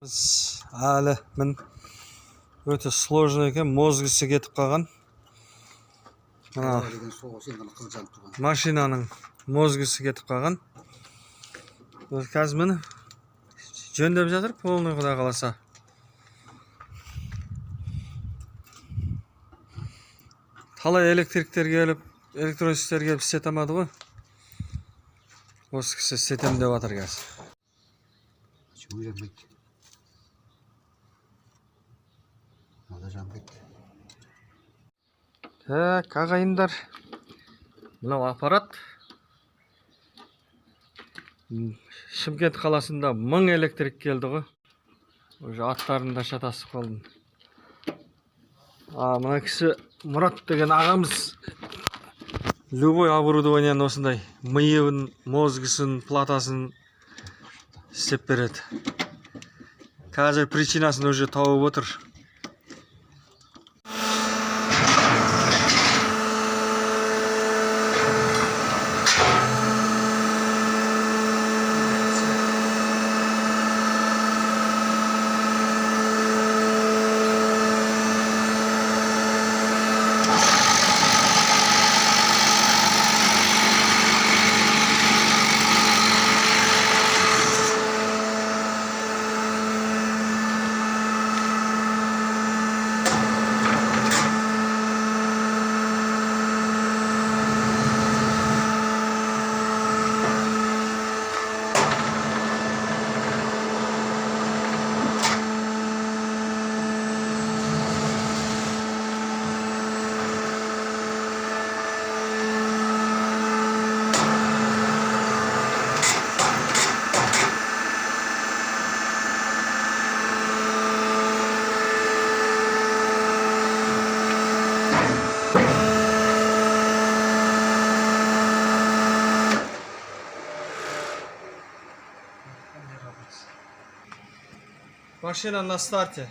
Біз әлі мін өте сложный екен, мозгысы кетіп қалған. Машинаның мозгысы кетіп қалған. Қазір мін жөндеп жатыр, полный құда қаласа. Талай электриктер келіп, электронистер келіп істете алмады ғой. Осы кісі істетем деп жатыр қазір. Так, ағайындар, мынау аппарат Шымкент қаласында 1000 электрик келді ғой. Уже аттарында шатасып қалдым. Мына кісі Мұрат деген ағамыз любой оборудованияны осындай миын, мозгысын, платасын істеп береді. Қазір причинасын уже тауып отыр. Машина на старте.